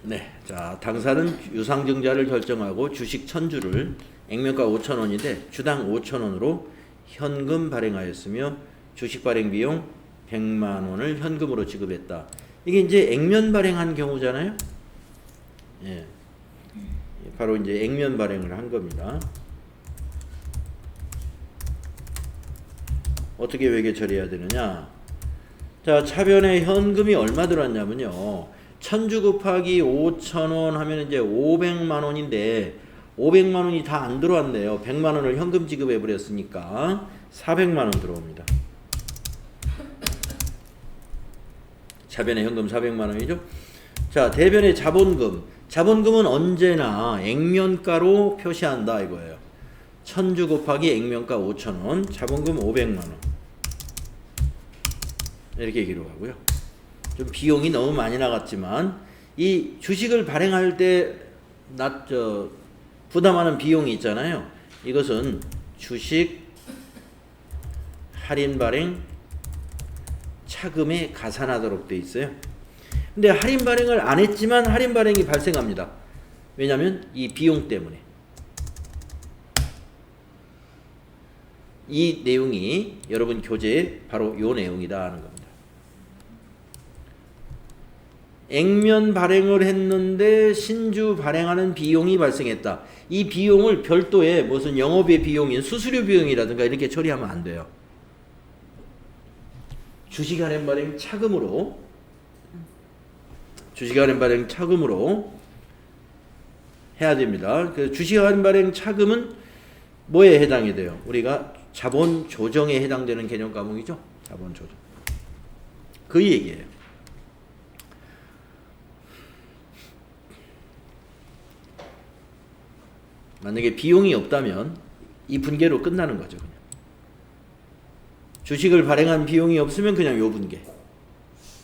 네, 자 당사는 유상증자를 결정하고 주식 1000주를 액면가 5,000원인데 주당 5,000원으로 현금 발행하였으며 주식 발행 비용 100만 원을 현금으로 지급했다. 이게 이제 액면 발행한 경우잖아요. 예, 바로 이제 액면 발행을 한 겁니다. 어떻게 회계 처리해야 되느냐? 자, 차변에 현금이 얼마 들어왔냐면요. 1000주 곱하기 5,000원 하면 이제 500만 원인데 500만 원이 다 안 들어왔네요. 100만 원을 현금 지급해 버렸으니까 400만 원 들어옵니다. 차변에 현금 400만 원이죠. 자, 대변에 자본금. 자본금은 언제나 액면가로 표시한다 이거예요. 1000주 곱하기 액면가 5,000원, 자본금 500만 원. 이렇게 기록하고요. 좀 비용이 너무 많이 나갔지만 이 주식을 발행할 때 부담하는 비용이 있잖아요. 이것은 주식 할인 발행 차금에 가산하도록 돼 있어요. 근데 할인 발행을 안 했지만 할인 발행이 발생합니다. 왜냐하면 이 비용 때문에. 이 내용이 여러분 교재에 바로 이 내용이다 하는 겁니다. 액면 발행을 했는데 신주 발행하는 비용이 발생했다. 이 비용을 별도의 무슨 영업의 비용인 수수료 비용이라든가 이렇게 처리하면 안 돼요. 주식 할인 발행 차금으로 해야 됩니다. 그 주식 할인 발행 차금은 뭐에 해당이 돼요? 우리가 자본 조정에 해당되는 개념 과목이죠. 자본 조정. 그 얘기예요. 만약에 비용이 없다면 이 분계로 끝나는 거죠. 그냥. 주식을 발행한 비용이 없으면 그냥 요 분계.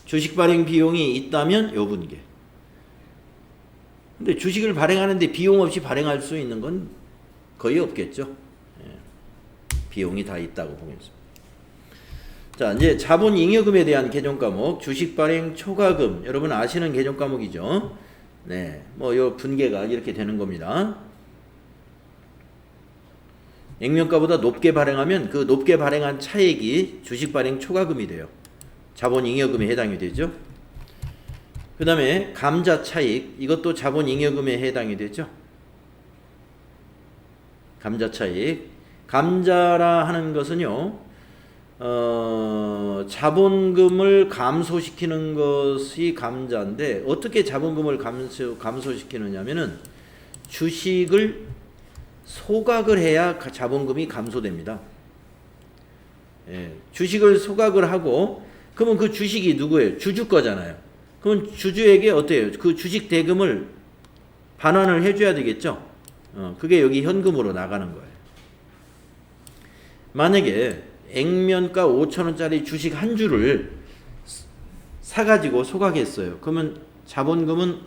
주식 발행 비용이 있다면 요 분계. 근데 주식을 발행하는데 비용 없이 발행할 수 있는 건 거의 없겠죠. 예. 비용이 다 있다고 보겠습니다. 자, 이제 자본 잉여금에 대한 개정 과목, 주식 발행 초과금. 여러분 아시는 개정 과목이죠. 네. 뭐 요 분계가 이렇게 되는 겁니다. 액면가보다 높게 발행하면 그 높게 발행한 차액이 주식 발행 초과금이 돼요. 자본 잉여금에 해당이 되죠. 그 다음에 감자 차익, 이것도 자본 잉여금에 해당이 되죠. 감자 차익. 감자라 하는 것은요, 자본금을 감소시키는 것이 감자인데, 어떻게 자본금을 감소시키느냐면은 주식을 소각을 해야 자본금이 감소됩니다. 예, 주식을 소각을 하고, 그러면 그 주식이 누구예요? 주주 거잖아요. 그럼 주주에게 어때요? 그 주식 대금을 반환을 해줘야 되겠죠? 그게 여기 현금으로 나가는 거예요. 만약에 액면가 5,000원짜리 주식 한 주를 사가지고 소각했어요. 그러면 자본금은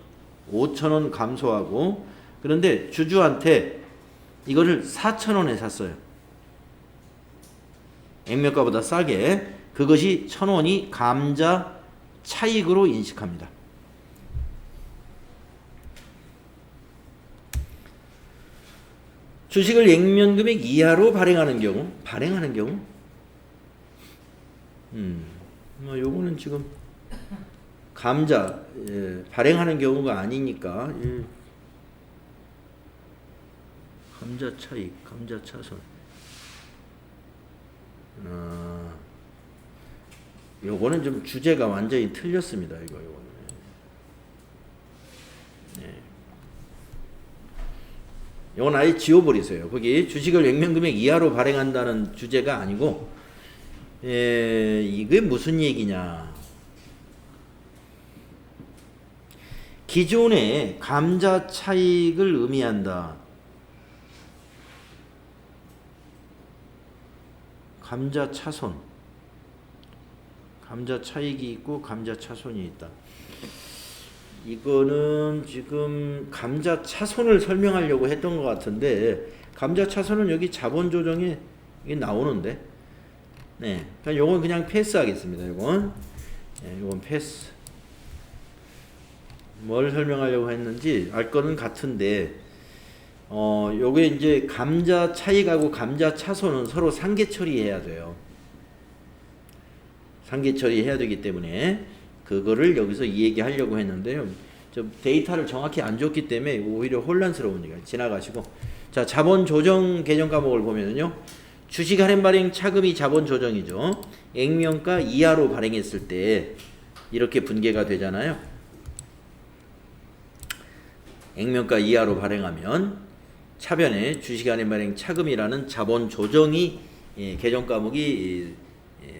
5,000원 감소하고, 그런데 주주한테 이거를 4,000원에 샀어요. 액면가보다 싸게. 그것이 1,000원이 감자 차익으로 인식합니다. 주식을 액면금액 이하로 발행하는 경우, 뭐 요거는 지금 감자 발행하는 경우가 아니니까. 감자 차익, 감자 차손. 요거는 좀 주제가 완전히 틀렸습니다. 요거는. 네. 요건 아예 지워버리세요. 거기 주식을 액면금액 이하로 발행한다는 주제가 아니고, 이게 무슨 얘기냐. 기존의 감자 차익을 의미한다. 감자 차손. 감자 차익이 있고 감자 차손이 있다. 이거는 지금 감자 차손을 설명하려고 했던 것 같은데, 감자 차손은 여기 자본 조정에 이게 나오는데, 네, 그러니까 요건 그냥 패스하겠습니다. 요건, 네, 요건 패스. 뭘 설명하려고 했는지 알 거는 같은데, 요게 이제 감자 차익하고 감자 차손은 서로 상계 처리해야 돼요. 상계 처리해야 되기 때문에 그거를 여기서 이 얘기하려고 했는데요. 좀 데이터를 정확히 안 줬기 때문에 오히려 혼란스러우니까 지나가시고. 자, 자본 조정 개정 과목을 보면은요. 주식 할인 발행 차금이 자본 조정이죠. 액면가 이하로 발행했을 때 이렇게 분계가 되잖아요. 액면가 이하로 발행하면 차변에 주식 할인 발행 차금이라는 자본 조정이 개정 과목이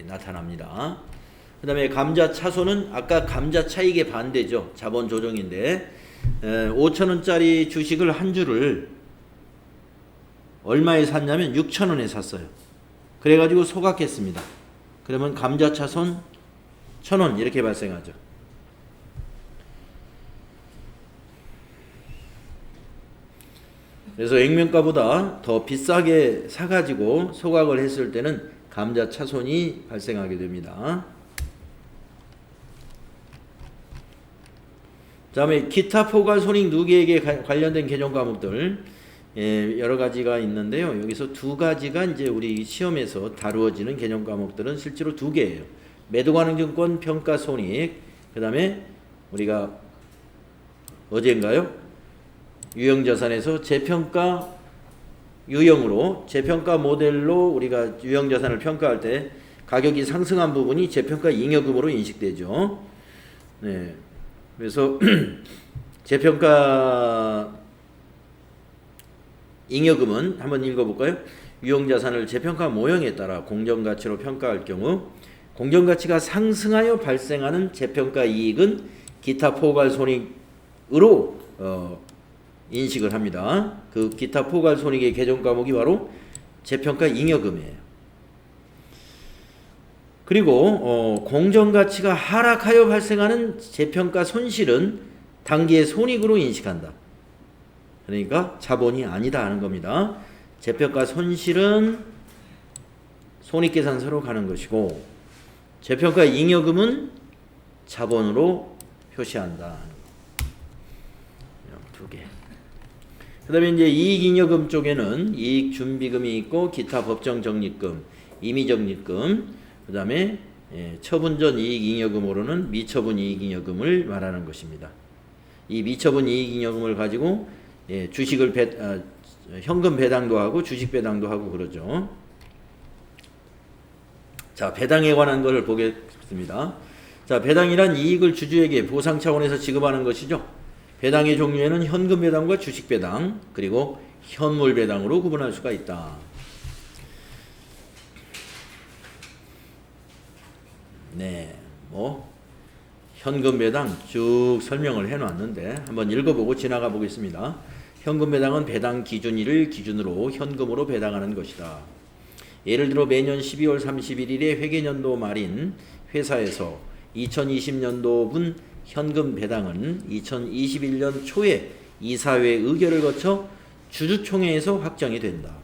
나타납니다. 그 다음에 감자 차손은 아까 감자 차익의 반대죠. 자본 조정인데 5,000원짜리 주식을 한 주를 얼마에 샀냐면 6,000원에 샀어요. 그래가지고 소각했습니다. 그러면 감자 차손 1,000원 이렇게 발생하죠. 그래서 액면가보다 더 비싸게 사가지고 소각을 했을 때는 감자 차손이 발생하게 됩니다. 그 다음에 기타 포괄 손익 누계액에 관련된 개정 과목들 여러 가지가 있는데요. 여기서 두 가지가 이제 우리 시험에서 다루어지는 개정 과목들은 실제로 두 개예요. 매도가능증권 평가 손익, 그 다음에 우리가 어제인가요? 유형자산에서 재평가 유형으로 재평가 모델로 우리가 유형자산을 평가할 때 가격이 상승한 부분이 재평가 잉여금으로 인식되죠. 네. 그래서 재평가 잉여금은 한번 읽어볼까요? 유형자산을 재평가 모형에 따라 공정가치로 평가할 경우 공정가치가 상승하여 발생하는 재평가 이익은 기타 포괄 손익으로 인식을 합니다. 그 기타 포괄 손익의 개정 과목이 바로 재평가 잉여금이에요. 그리고 공정가치가 하락하여 발생하는 재평가 손실은 당기의 손익으로 인식한다. 그러니까 자본이 아니다 하는 겁니다. 재평가 손실은 손익계산서로 가는 것이고 재평가 잉여금은 자본으로 표시한다. 두 개. 그 다음에 이제 이익잉여금 쪽에는 이익준비금이 있고 기타 법정적립금, 임의적립금, 그 다음에 처분 전 이익잉여금으로는 미처분 이익잉여금을 말하는 것입니다. 이 미처분 이익잉여금을 가지고 주식을 현금 배당도 하고 주식 배당도 하고 그러죠. 자, 배당에 관한 것을 보겠습니다. 자, 배당이란 이익을 주주에게 보상 차원에서 지급하는 것이죠. 배당의 종류에는 현금 배당과 주식 배당, 그리고 현물 배당으로 구분할 수가 있다. 네, 현금 배당 쭉 설명을 해놨는데 한번 읽어보고 지나가 보겠습니다. 현금 배당은 배당 기준일을 기준으로 현금으로 배당하는 것이다. 예를 들어 매년 12월 31일에 회계연도 말인 회사에서 2020년도분 현금 배당은 2021년 초에 이사회 의결을 거쳐 주주총회에서 확정이 된다.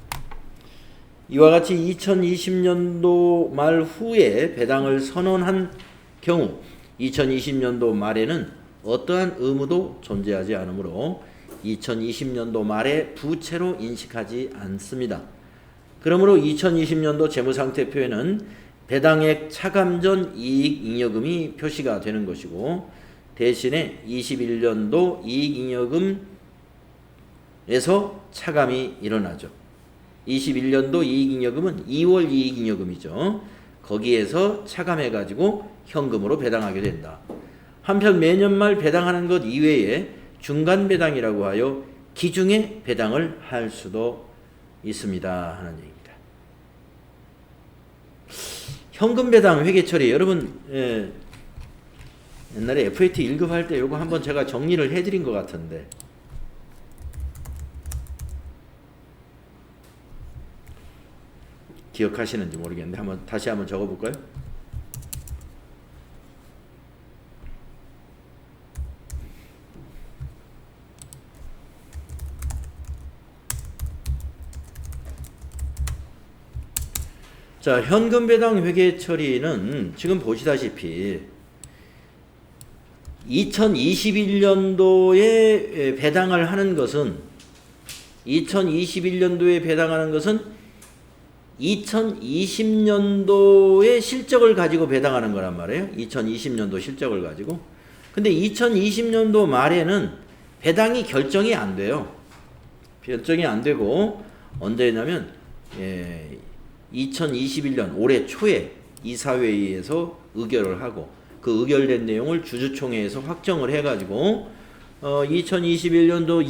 이와 같이 2020년도 말 후에 배당을 선언한 경우 2020년도 말에는 어떠한 의무도 존재하지 않으므로 2020년도 말에 부채로 인식하지 않습니다. 그러므로 2020년도 재무상태표에는 배당액 차감 전 이익잉여금이 표시가 되는 것이고 대신에 21년도 이익잉여금에서 차감이 일어나죠. 21년도 이익잉여금은 2월 이익잉여금이죠. 거기에서 차감해가지고 현금으로 배당하게 된다. 한편 매년 말 배당하는 것 이외에 중간 배당이라고 하여 기중에 배당을 할 수도 있습니다 하는 얘기입니다. 현금 배당 회계 처리 여러분 옛날에 FAT 1급 할 때 요거 한번 제가 정리를 해드린 것 같은데 기억하시는지 모르겠는데 다시 한번 적어볼까요? 자, 현금 배당 회계 처리는 지금 보시다시피 2021년도에 배당을 하는 것은 2021년도에 배당하는 것은 2020년도의 실적을 가지고 배당하는 거란 말이에요. 2020년도 실적을 가지고. 근데 2020년도 말에는 배당이 결정이 안 돼요. 결정이 안 되고 언제 했냐면 2021년 올해 초에 이사회의에서 의결을 하고 그 의결된 내용을 주주총회에서 확정을 해가지고 2021년도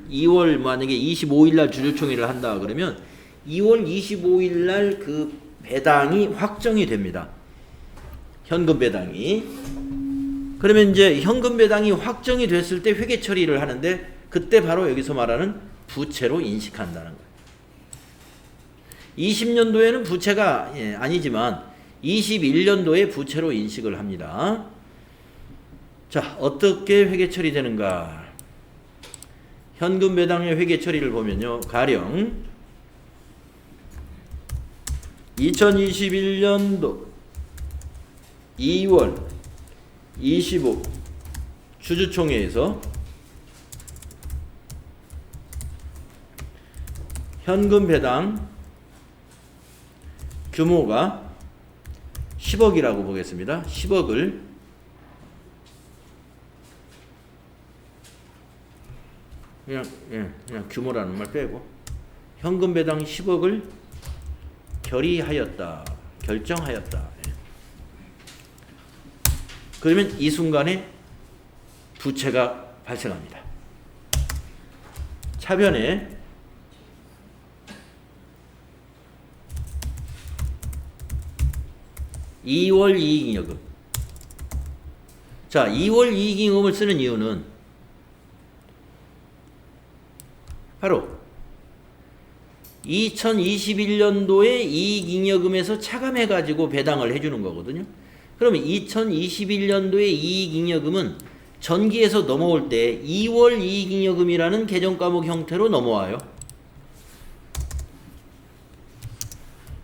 2월 만약에 25일 날 주주총회를 한다 그러면 2월 25일 날 그 배당이 확정이 됩니다. 현금 배당이. 그러면 이제 현금 배당이 확정이 됐을 때 회계 처리를 하는데 그때 바로 여기서 말하는 부채로 인식한다는 거예요. 20년도에는 부채가 아니지만 21년도에 부채로 인식을 합니다. 자, 어떻게 회계 처리되는가? 현금 배당의 회계 처리를 보면요. 가령 2021년도 2월 25 주주총회에서 현금 배당 규모가 10억이라고 보겠습니다. 10억을 그냥 규모라는 말 빼고 현금 배당 10억을 결정하였다. 그러면 이 순간에 부채가 발생합니다. 차변에 (2월) 이익잉여금. 자, 2월 이익잉여금을 쓰는 이유는 바로 2021년도에 이익잉여금에서 차감해가지고 배당을 해주는 거거든요. 그러면 2021년도의 이익잉여금은 전기에서 넘어올 때 2월 이익잉여금이라는 계정과목 형태로 넘어와요.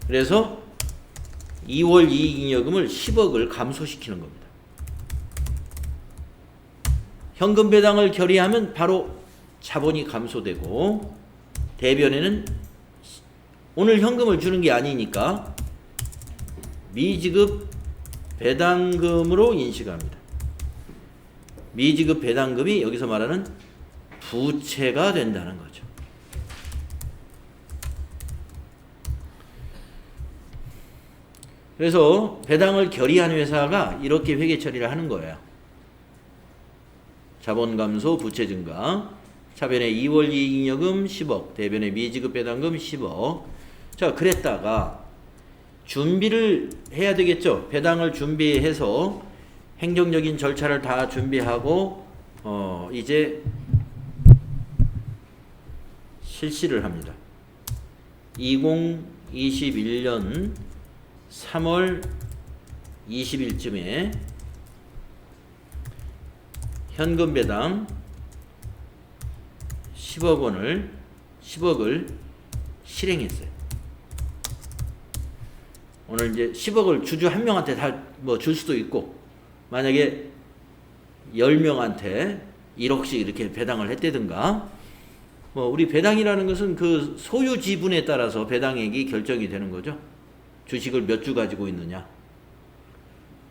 그래서 2월 이익잉여금을 10억을 감소시키는 겁니다. 현금 배당을 결의하면 바로 자본이 감소되고 대변에는 오늘 현금을 주는 게 아니니까 미지급 배당금으로 인식합니다. 미지급 배당금이 여기서 말하는 부채가 된다는 거죠. 그래서 배당을 결의한 회사가 이렇게 회계 처리를 하는 거예요. 자본 감소, 부채 증가. 차변에 2월 이익잉여금 10억, 대변에 미지급 배당금 10억. 자, 그랬다가 준비를 해야 되겠죠. 배당을 준비해서 행정적인 절차를 다 준비하고 이제 실시를 합니다. 2021년 3월 20일쯤에 현금 배당 10억을 실행했어요. 오늘 이제 10억을 주주 한 명한테 다 뭐 줄 수도 있고, 만약에 10명한테 1억씩 이렇게 배당을 했다든가, 뭐 우리 배당이라는 것은 그 소유 지분에 따라서 배당액이 결정이 되는 거죠. 주식을 몇 주 가지고 있느냐.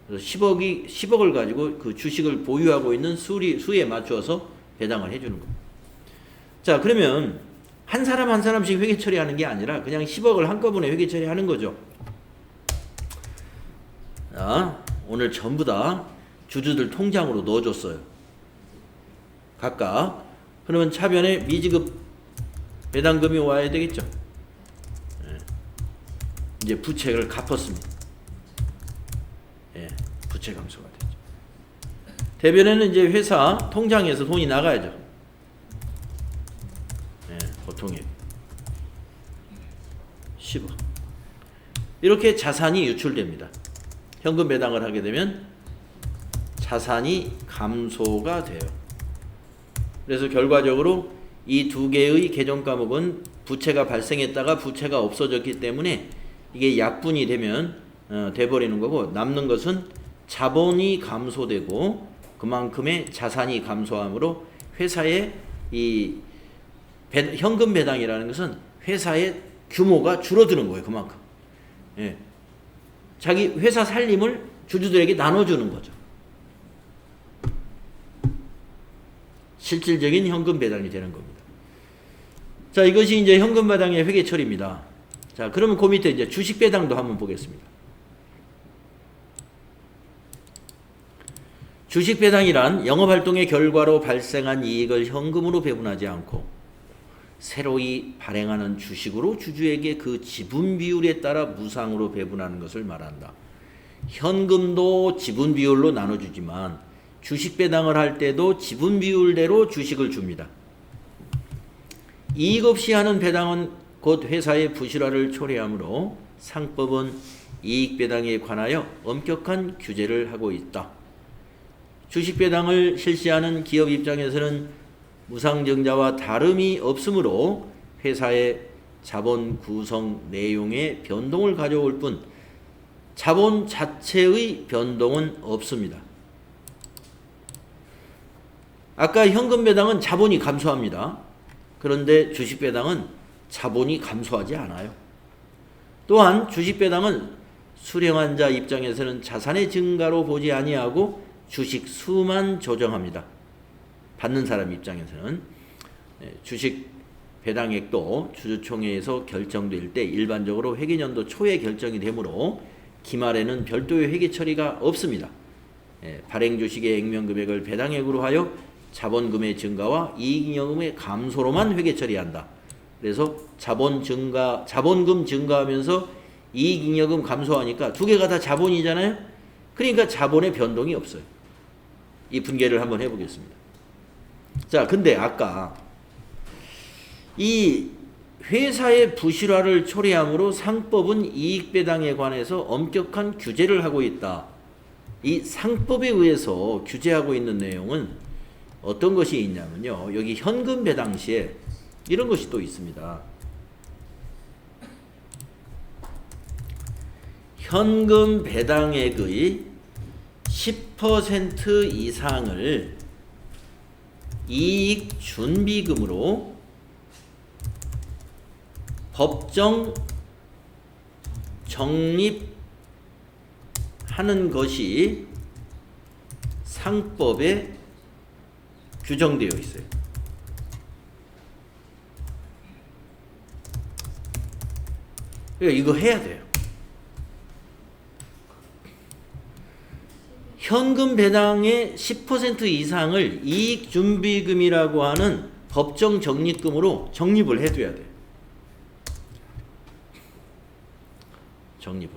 그래서 10억을 가지고 그 주식을 보유하고 있는 수에 맞추어서 배당을 해주는 겁니다. 자, 그러면 한 사람 한 사람씩 회계 처리하는 게 아니라 그냥 10억을 한꺼번에 회계 처리하는 거죠. 자, 오늘 전부 다 주주들 통장으로 넣어줬어요. 각각. 그러면 차변에 미지급 배당금이 와야 되겠죠. 이제 부채를 갚았습니다. 부채 감소가 되죠. 대변에는 이제 회사 통장에서 돈이 나가야죠. 보통액 10억. 이렇게 자산이 유출됩니다. 현금 배당을 하게 되면 자산이 감소가 돼요. 그래서 결과적으로 이 두 개의 계정 과목은 부채가 발생했다가 부채가 없어졌기 때문에 이게 약분이 되면 돼버리는 거고, 남는 것은 자본이 감소되고 그만큼의 자산이 감소하므로 회사의 이 현금 배당이라는 것은 회사의 규모가 줄어드는 거예요. 그만큼. 예. 자기 회사 살림을 주주들에게 나눠주는 거죠. 실질적인 현금 배당이 되는 겁니다. 자, 이것이 이제 현금 배당의 회계 처리입니다. 자, 그러면 그 밑에 이제 주식 배당도 한번 보겠습니다. 주식 배당이란 영업활동의 결과로 발생한 이익을 현금으로 배분하지 않고 새로이 발행하는 주식으로 주주에게 그 지분 비율에 따라 무상으로 배분하는 것을 말한다. 현금도 지분 비율로 나눠주지만 주식 배당을 할 때도 지분 비율대로 주식을 줍니다. 이익 없이 하는 배당은 곧 회사의 부실화를 초래하므로 상법은 이익 배당에 관하여 엄격한 규제를 하고 있다. 주식 배당을 실시하는 기업 입장에서는 무상증자와 다름이 없으므로 회사의 자본 구성 내용의 변동을 가져올 뿐 자본 자체의 변동은 없습니다. 아까 현금 배당은 자본이 감소합니다. 그런데 주식 배당은 자본이 감소하지 않아요. 또한 주식 배당은 수령한 자 입장에서는 자산의 증가로 보지 아니하고 주식 수만 조정합니다. 받는 사람 입장에서는 주식 배당액도 주주총회에서 결정될 때 일반적으로 회계연도 초에 결정이 되므로 기말에는 별도의 회계 처리가 없습니다. 발행 주식의 액면금액을 배당액으로 하여 자본금의 증가와 이익잉여금의 감소로만 회계 처리한다. 그래서 자본금 증가하면서 이익잉여금 감소하니까 두 개가 다 자본이잖아요. 그러니까 자본의 변동이 없어요. 이 분계를 한번 해보겠습니다. 자, 근데 아까 이 회사의 부실화를 초래함으로 상법은 이익배당에 관해서 엄격한 규제를 하고 있다. 이 상법에 의해서 규제하고 있는 내용은 어떤 것이 있냐면요. 여기 현금 배당 시에 이런 것이 또 있습니다. 현금 배당액의 10% 이상을 이익 준비금으로 법정 적립하는 것이 상법에 규정되어 있어요. 그러니까 이거 해야 돼요. 현금 배당의 10% 이상을 이익 준비금이라고 하는 법정 적립금으로 적립을 해둬야 돼요. 적립을.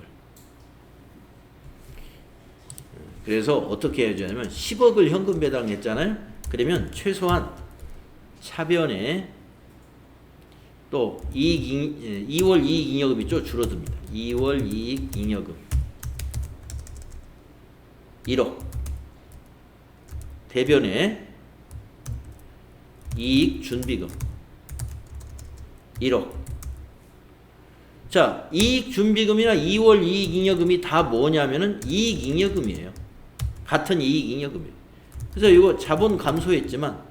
그래서 어떻게 해주냐면 10억을 현금 배당했잖아요. 그러면 최소한 차변에 또 2월 이익잉여금이 좀 줄어듭니다. 2월 이익잉여금 1억 대변에 이익준비금 1억. 자, 이익준비금이나 2월 이익잉여금이 다 뭐냐면은 이익잉여금이에요. 같은 이익잉여금이에요. 그래서 이거 자본 감소했지만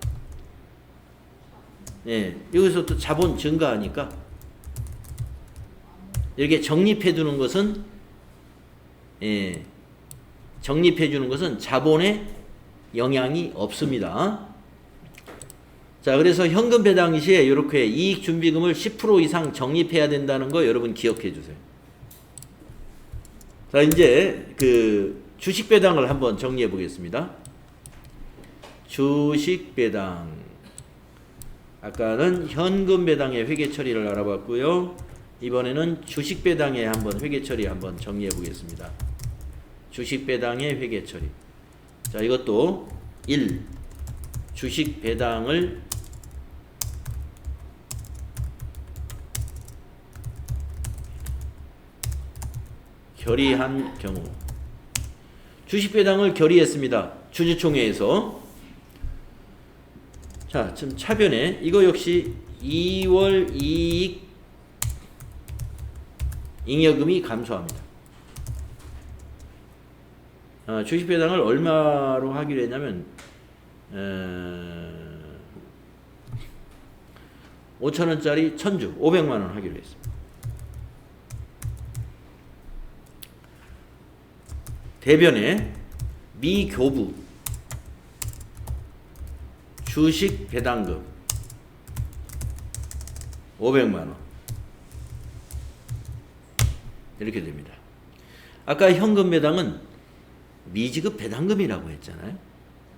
여기서 또 자본 증가하니까 이렇게 적립해 두는 것은 적립해 주는 것은 자본에 영향이 없습니다. 자, 그래서 현금 배당 시에 이렇게 이익 준비금을 10% 이상 적립해야 된다는 거 여러분 기억해 주세요. 자, 이제 그 주식 배당을 한번 정리해 보겠습니다. 주식 배당. 아까는 현금 배당의 회계 처리를 알아봤고요. 이번에는 주식 배당의 한번 회계 처리 한번 정리해 보겠습니다. 주식 배당의 회계 처리. 자, 이것도 1. 주식 배당을 결의한 경우. 주식 배당을 결의했습니다. 주주총회에서. 자, 지금 차변에 이거 역시 2월 이익 잉여금이 감소합니다. 주식 배당을 얼마로 하기로 했냐면 5,000원짜리 1,000주 500만원 하기로 했습니다. 대변에 미교부 주식 배당금 500만원 이렇게 됩니다. 아까 현금 배당은 미지급 배당금이라고 했잖아요.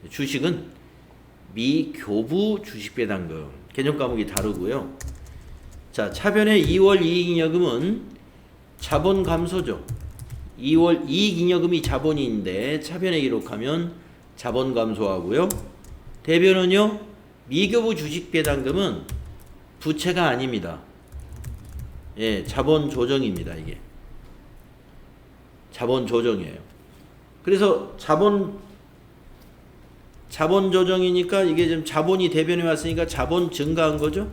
주식은 미교부 주식 배당금 개념 과목이 다르고요. 자, 차변의 2월 이익잉여금은 자본 감소죠. 2월 이익잉여금이 자본인데 차변에 기록하면 자본 감소하고요. 대변은요, 미교부 주식 배당금은 부채가 아닙니다. 예, 자본 조정입니다. 이게 자본 조정이에요. 그래서 자본 조정이니까 이게 지금 자본이 대변에 왔으니까 자본 증가한 거죠.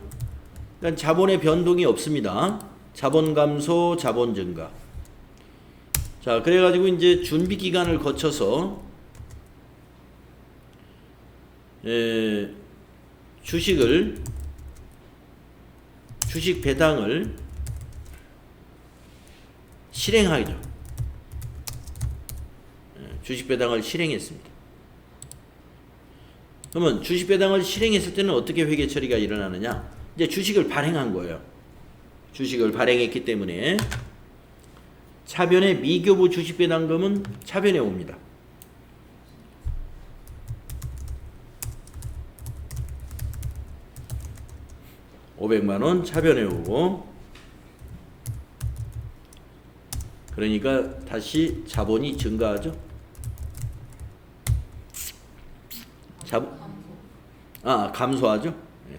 그러니까 자본의 변동이 없습니다. 자본 감소, 자본 증가. 자, 그래가지고 이제 준비 기간을 거쳐서 주식 배당을 실행하죠. 주식 배당을 실행했습니다. 그러면 주식 배당을 실행했을 때는 어떻게 회계 처리가 일어나느냐? 이제 주식을 발행한 거예요. 주식을 발행했기 때문에 차변의 미교부 주식 배당금은 차변에 옵니다. $500만원 차변에 오고, 그러니까 다시 자본이 증가하죠. 감소하죠. 예.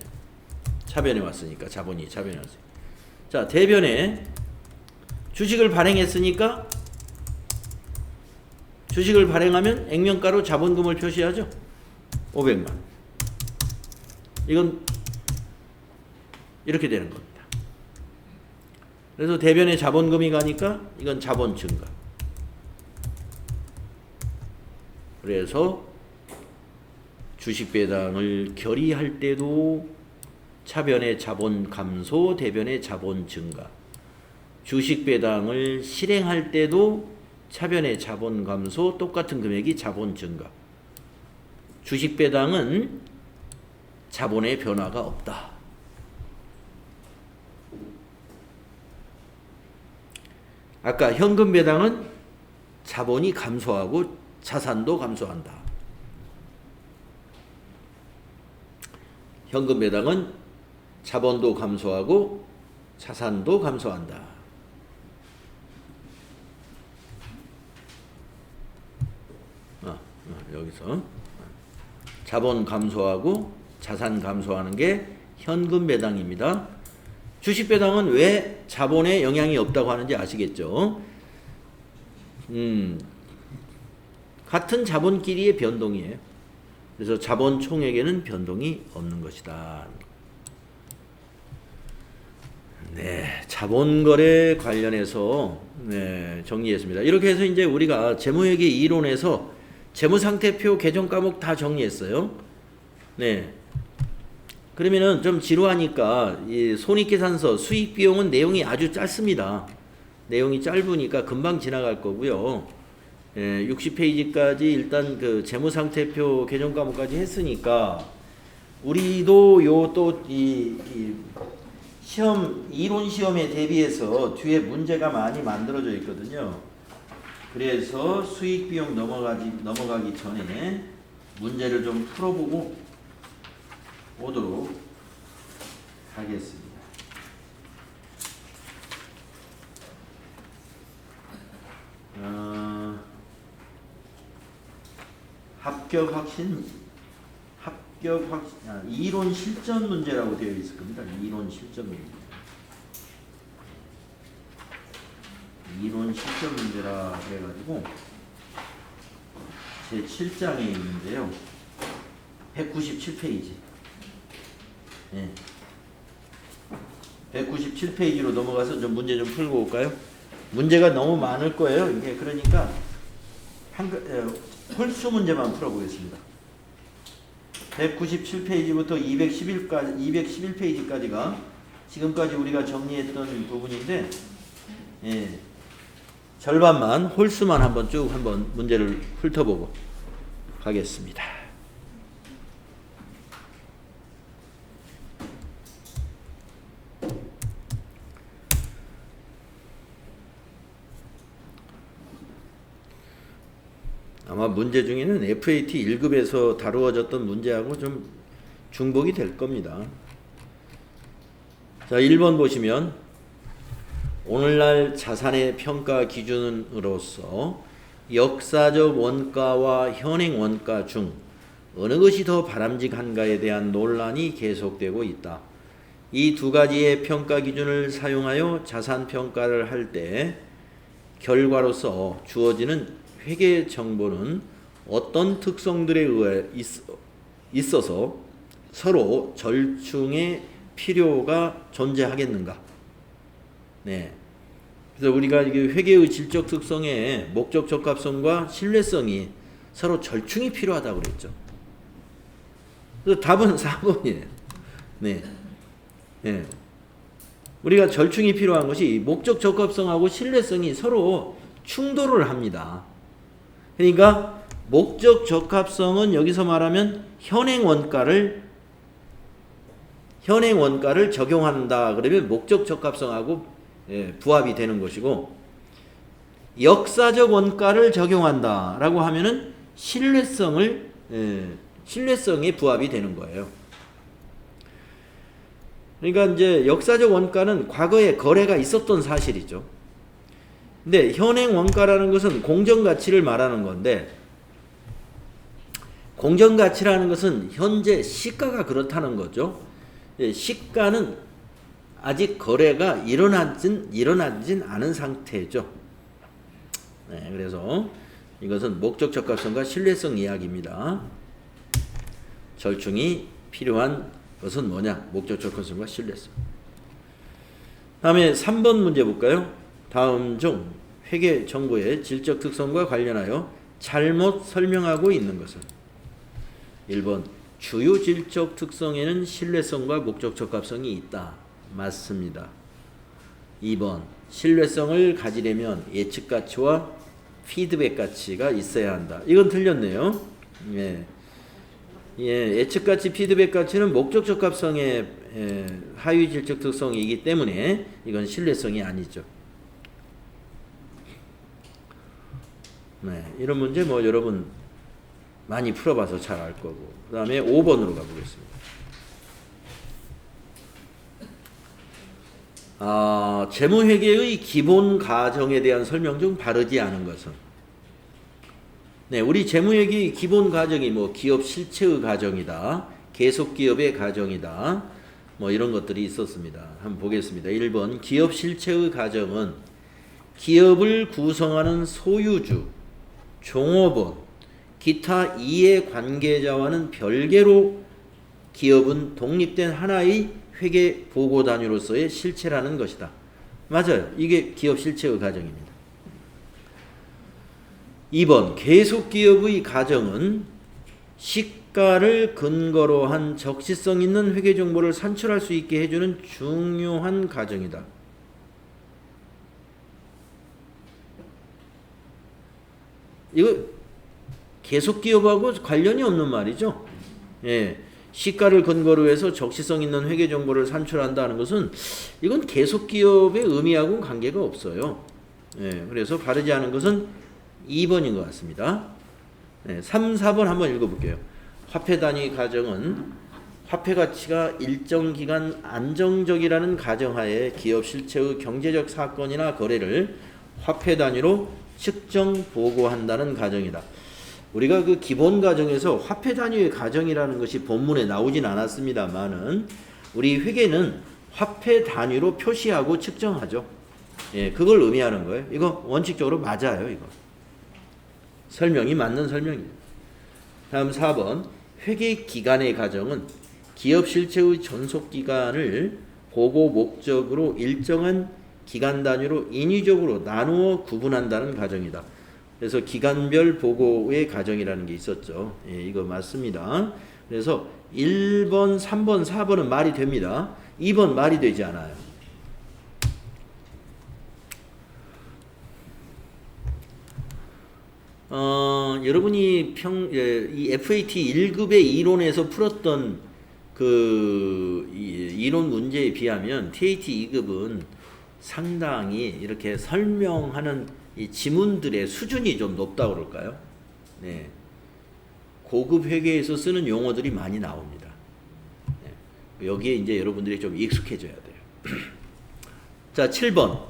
차변에 왔으니까 자본이 차변에 왔어요. 자, 대변에 주식을 발행했으니까 주식을 발행하면 액면가로 자본금을 표시하죠. 500만. 이건 이렇게 되는 겁니다. 그래서 대변에 자본금이 가니까 이건 자본 증가. 그래서 주식 배당을 결의할 때도 차변의 자본 감소, 대변의 자본 증가. 주식 배당을 실행할 때도 차변의 자본 감소, 똑같은 금액이 자본 증가. 주식 배당은 자본의 변화가 없다. 아까 현금 배당은 자본이 감소하고 자산도 감소한다. 현금 배당은 자본도 감소하고 자산도 감소한다. 여기서 자본 감소하고 자산 감소하는 게 현금 배당입니다. 주식 배당은 왜 자본에 영향이 없다고 하는지 아시겠죠? 같은 자본끼리의 변동이에요. 그래서 자본 총액에는 변동이 없는 것이다. 네, 자본거래 관련해서 정리했습니다. 이렇게 해서 이제 우리가 재무회계 이론에서 재무상태표 개정 과목 다 정리했어요. 네. 그러면은 좀 지루하니까 이 손익계산서 수익비용은 내용이 아주 짧습니다. 내용이 짧으니까 금방 지나갈 거고요. 60페이지까지 일단 그 재무상태표 개정 과목까지 했으니까 우리도 요 또 이 시험 이론 시험에 대비해서 뒤에 문제가 많이 만들어져 있거든요. 그래서 수익 비용 넘어가기 전에 문제를 좀 풀어보고 오도록 하겠습니다. 이론 실전 문제라고 되어 있을 겁니다. 이론 실전 문제. 이론 실전 문제라 그래가지고 제 7장에 있는데요. 197페이지. 네. 197페이지로 넘어가서 좀 문제 좀 풀고 올까요? 문제가 너무 많을 거예요. 이게 그러니까 홀수 문제만 풀어보겠습니다. 197페이지부터 211페이지까지가 지금까지 우리가 정리했던 부분인데, 예, 절반만 홀수만 한번 문제를 훑어보고 가겠습니다. 아마 문제 중에는 FAT 1급에서 다루어졌던 문제하고 좀 중복이 될 겁니다. 자, 1번 보시면 오늘날 자산의 평가 기준으로서 역사적 원가와 현행 원가 중 어느 것이 더 바람직한가에 대한 논란이 계속되고 있다. 이 두 가지의 평가 기준을 사용하여 자산 평가를 할 때 결과로서 주어지는 회계 정보는 어떤 특성들에 의해 있어서 서로 절충의 필요가 존재하겠는가? 네. 그래서 우리가 이게 회계의 질적 특성의 목적 적합성과 신뢰성이 서로 절충이 필요하다고 그랬죠. 그래서 답은 4번이에요. 네. 네. 우리가 절충이 필요한 것이 목적 적합성하고 신뢰성이 서로 충돌을 합니다. 그러니까 목적 적합성은 여기서 말하면 현행 원가를 적용한다 그러면 목적 적합성하고 부합이 되는 것이고, 역사적 원가를 적용한다라고 하면은 신뢰성에 부합이 되는 거예요. 그러니까 이제 역사적 원가는 과거에 거래가 있었던 사실이죠. 근데 현행 원가라는 것은 공정가치를 말하는 건데, 공정가치라는 것은 현재 시가가 그렇다는 거죠. 시가는 아직 거래가 일어나진 않은 상태죠. 네, 그래서 이것은 목적 적합성과 신뢰성 이야기입니다. 절충이 필요한 것은 뭐냐? 목적 적합성과 신뢰성. 다음에 3번 문제 볼까요? 다음 중 회계 정보의 질적 특성과 관련하여 잘못 설명하고 있는 것은? 1번 주요 질적 특성에는 신뢰성과 목적 적합성이 있다. 맞습니다. 2번 신뢰성을 가지려면 예측 가치와 피드백 가치가 있어야 한다. 이건 틀렸네요. 예. 예측 가치, 피드백 가치는 목적 적합성의 하위 질적 특성이기 때문에 이건 신뢰성이 아니죠. 네, 이런 문제 뭐 여러분 많이 풀어봐서 잘 알 거고. 그 다음에 5번으로 가보겠습니다. 재무회계의 기본 가정에 대한 설명 중 바르지 않은 것은? 네, 우리 재무회계의 기본 가정이 뭐 기업 실체의 가정이다, 계속 기업의 가정이다, 뭐 이런 것들이 있었습니다. 한번 보겠습니다. 1번 기업 실체의 가정은 기업을 구성하는 소유주, 종업원, 기타 이해 관계자와는 별개로 기업은 독립된 하나의 회계 보고 단위로서의 실체라는 것이다. 맞아요. 이게 기업 실체의 가정입니다. 2번 계속 기업의 가정은 시가를 근거로 한 적시성 있는 회계 정보를 산출할 수 있게 해주는 중요한 가정이다. 이거 계속 기업하고 관련이 없는 말이죠. 예. 시가를 근거로 해서 적시성 있는 회계 정보를 산출한다는 것은 이건 계속 기업의 의미하고는 관계가 없어요. 예. 그래서 바르지 않은 것은 2번인 것 같습니다. 네, 3, 4번 한번 읽어볼게요. 화폐 단위 가정은 화폐 가치가 일정 기간 안정적이라는 가정하에 기업 실체의 경제적 사건이나 거래를 화폐 단위로 측정 보고한다는 가정이다. 우리가 그 기본 가정에서 화폐 단위의 가정이라는 것이 본문에 나오진 않았습니다만은 우리 회계는 화폐 단위로 표시하고 측정하죠. 예, 그걸 의미하는 거예요. 이거 원칙적으로 맞아요. 이거 설명이 맞는 설명이에요. 다음 4번 회계 기간의 가정은 기업 실체의 존속 기간을 보고 목적으로 일정한 기간 단위로 인위적으로 나누어 구분한다는 가정이다. 그래서 기간별 보고의 과정이라는 게 있었죠. 예, 이거 맞습니다. 그래서 1번, 3번, 4번은 말이 됩니다. 2번 말이 되지 않아요. 여러분이 이 FAT 1급의 이론에서 풀었던 이론 문제에 비하면 TAT 2급은 상당히 이렇게 설명하는 이 지문들의 수준이 좀 높다고 그럴까요? 네. 고급 회계에서 쓰는 용어들이 많이 나옵니다. 네. 여기에 이제 여러분들이 좀 익숙해져야 돼요. 자, 7번.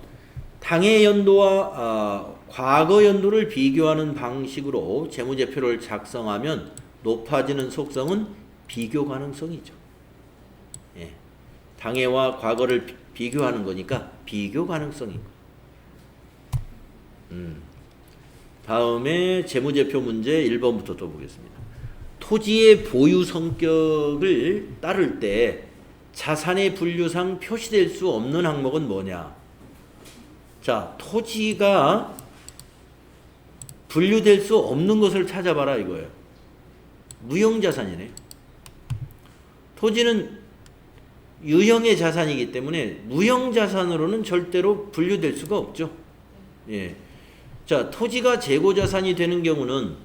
당해 연도와 과거 연도를 비교하는 방식으로 재무제표를 작성하면 높아지는 속성은 비교 가능성이죠. 예. 당해와 과거를 비교하는 거니까 비교 가능성인 거. 다음에 재무제표 문제 1번부터 또 보겠습니다. 토지의 보유 성격을 따를 때 자산의 분류상 표시될 수 없는 항목은 뭐냐? 자, 토지가 분류될 수 없는 것을 찾아봐라 이거예요. 무형자산이네. 토지는 유형의 자산이기 때문에 무형자산으로는 절대로 분류될 수가 없죠. 예. 자, 토지가 재고자산이 되는 경우는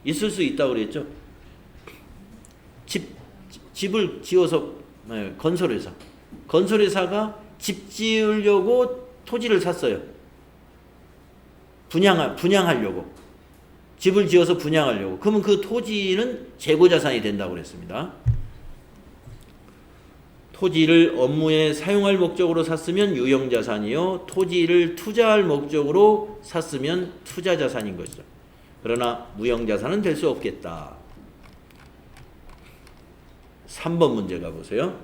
있을 수 있다고 그랬죠. 집을 지어서 건설회사. 건설회사가 집 지으려고 토지를 샀어요. 분양하려고. 집을 지어서 분양하려고. 그러면 그 토지는 재고자산이 된다고 그랬습니다. 토지를 업무에 사용할 목적으로 샀으면 유형자산이요. 토지를 투자할 목적으로 샀으면 투자자산인 것이죠. 그러나 무형자산은 될 수 없겠다. 3번 문제 가보세요.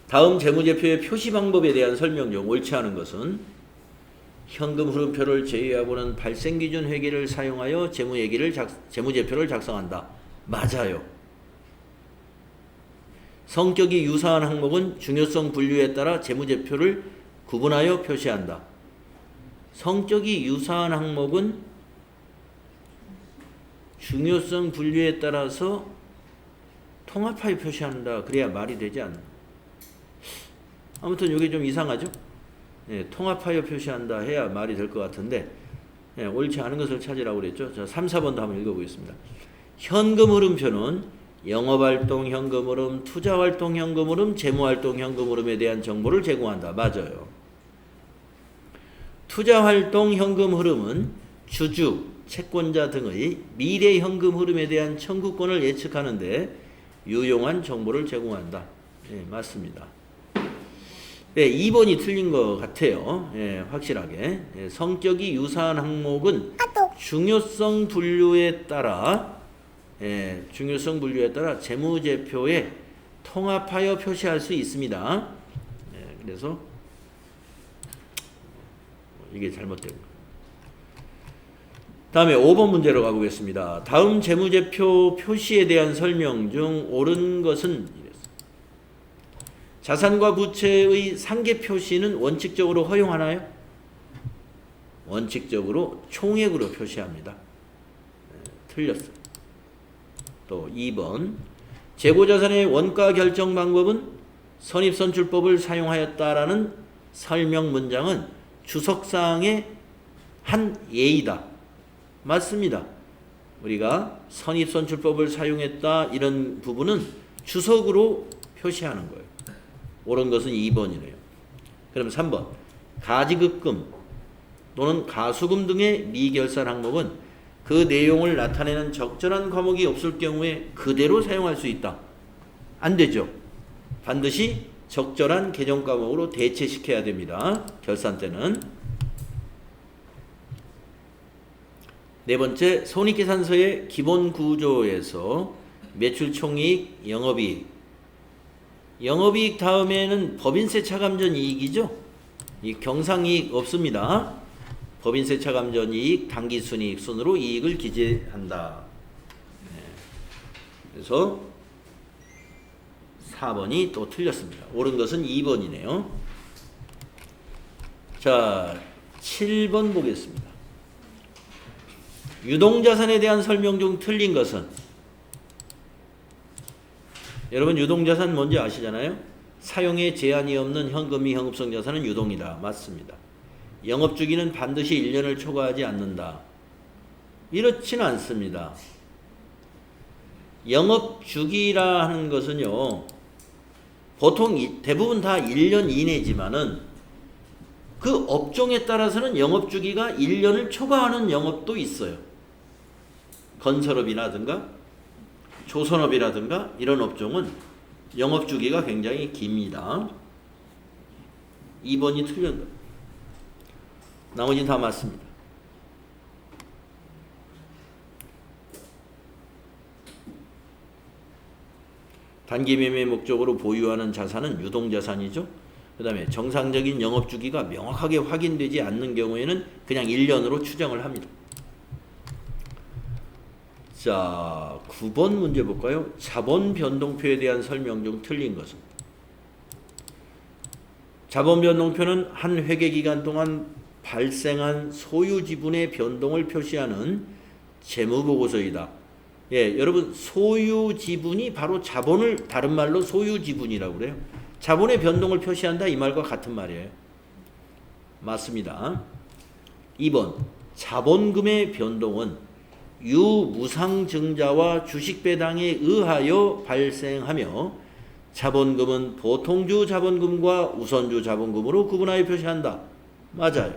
다음 재무제표의 표시 방법에 대한 설명 중 옳지 않은 것은 현금 흐름표를 제외하고는 발생기준 회계를 사용하여 재무제표를 작성한다. 맞아요. 성격이 유사한 항목은 중요성 분류에 따라 재무제표를 구분하여 표시한다. 성격이 유사한 항목은 중요성 분류에 따라서 통합하여 표시한다. 그래야 말이 되지 않나. 아무튼 이게 좀 이상하죠? 예, 통합하여 표시한다 해야 말이 될 것 같은데 예, 옳지 않은 것을 찾으라고 그랬죠. 자, 3, 4번도 한번 읽어보겠습니다. 현금 흐름표는 영업활동 현금 흐름, 투자활동 현금 흐름, 재무활동 현금 흐름에 대한 정보를 제공한다. 맞아요. 투자활동 현금 흐름은 주주, 채권자 등의 미래 현금 흐름에 대한 청구권을 예측하는데 유용한 정보를 제공한다. 예, 맞습니다. 네, 2번이 틀린 것 같아요. 예, 확실하게. 예, 성격이 유사한 항목은 중요성 분류에 따라 재무제표에 통합하여 표시할 수 있습니다. 예, 그래서 이게 잘못된 거예요. 다음에 5번 문제로 가보겠습니다. 다음 재무제표 표시에 대한 설명 중 옳은 것은 자산과 부채의 상계 표시는 원칙적으로 허용하나요? 원칙적으로 총액으로 표시합니다. 틀렸어요. 또 2번 재고자산의 원가 결정 방법은 선입선출법을 사용하였다라는 설명 문장은 주석사항의 한 예이다. 맞습니다. 우리가 선입선출법을 사용했다 이런 부분은 주석으로 표시하는 거예요. 옳은 것은 2번이네요. 그럼 3번 가지급금 또는 가수금 등의 미결산 항목은 그 내용을 나타내는 적절한 과목이 없을 경우에 그대로 사용할 수 있다. 안 되죠. 반드시 적절한 개정 과목으로 대체시켜야 됩니다. 결산 때는. 네 번째, 손익계산서의 기본 구조에서 매출 총이익, 영업이익. 영업이익 다음에는 법인세 차감전 이익이죠. 이 경상이익 없습니다. 법인세 차감전 이익, 당기순이익 순으로 이익을 기재한다. 네. 그래서 4번이 또 틀렸습니다. 옳은 것은 2번이네요. 자, 7번 보겠습니다. 유동자산에 대한 설명 중 틀린 것은? 여러분 유동자산 뭔지 아시잖아요? 사용에 제한이 없는 현금 및 현금성 자산은 유동이다. 맞습니다. 영업주기는 반드시 1년을 초과하지 않는다. 이렇지는 않습니다. 영업주기라 하는 것은요, 보통 대부분 다 1년 이내지만은 그 업종에 따라서는 영업주기가 1년을 초과하는 영업도 있어요. 건설업이라든가 조선업이라든가 이런 업종은 영업주기가 굉장히 깁니다. 2번이 틀렸다. 나머지는 다 맞습니다. 단기 매매 목적으로 보유하는 자산은 유동자산이죠. 그 다음에 정상적인 영업주기가 명확하게 확인되지 않는 경우에는 그냥 1년으로 추정을 합니다. 자, 9번 문제 볼까요? 자본 변동표에 대한 설명 중 틀린 것은? 자본 변동표는 한 회계기간 동안 발생한 소유 지분의 변동을 표시하는 재무보고서이다. 예, 여러분 소유 지분이 바로 자본을 다른 말로 소유 지분이라고 그래요. 자본의 변동을 표시한다 이 말과 같은 말이에요. 맞습니다. 2번 자본금의 변동은 유무상증자와 주식배당에 의하여 발생하며 자본금은 보통주 자본금과 우선주 자본금으로 구분하여 표시한다. 맞아요.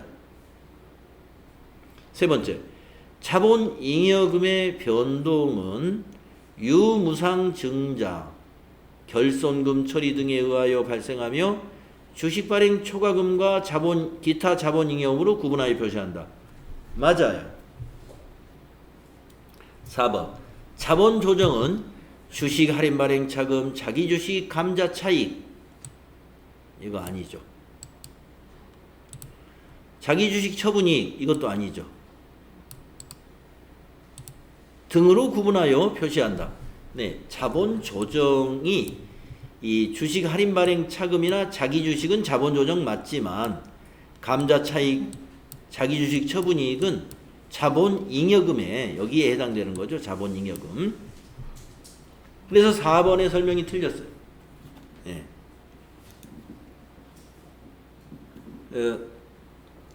세 번째, 자본잉여금의 변동은 유무상증자, 결손금 처리 등에 의하여 발생하며 주식발행 초과금과 기타 자본잉여금으로 구분하여 표시한다. 맞아요. 4번, 자본조정은 주식 할인 발행 차금, 자기주식 감자 차익, 이거 아니죠. 자기주식 처분이익, 이것도 아니죠. 등으로 구분하여 표시한다. 네, 자본 조정이 이 주식 할인 발행 차금이나 자기 주식은 자본 조정 맞지만 감자 차익, 자기 주식 처분 이익은 자본 잉여금에 여기에 해당되는 거죠. 자본 잉여금. 그래서 4번의 설명이 틀렸어요. 네.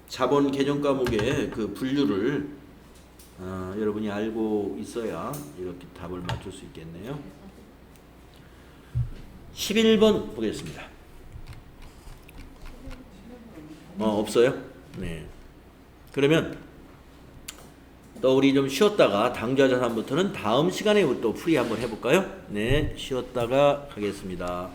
자본 개정 과목의 그 분류를 여러분이 알고 있어야 이렇게 답을 맞출 수 있겠네요. 11번 보겠습니다. 없어요? 네. 그러면 또 우리 좀 쉬었다가 당좌자산부터는 다음 시간에 또 풀이 한번 해볼까요? 네, 쉬었다가 가겠습니다.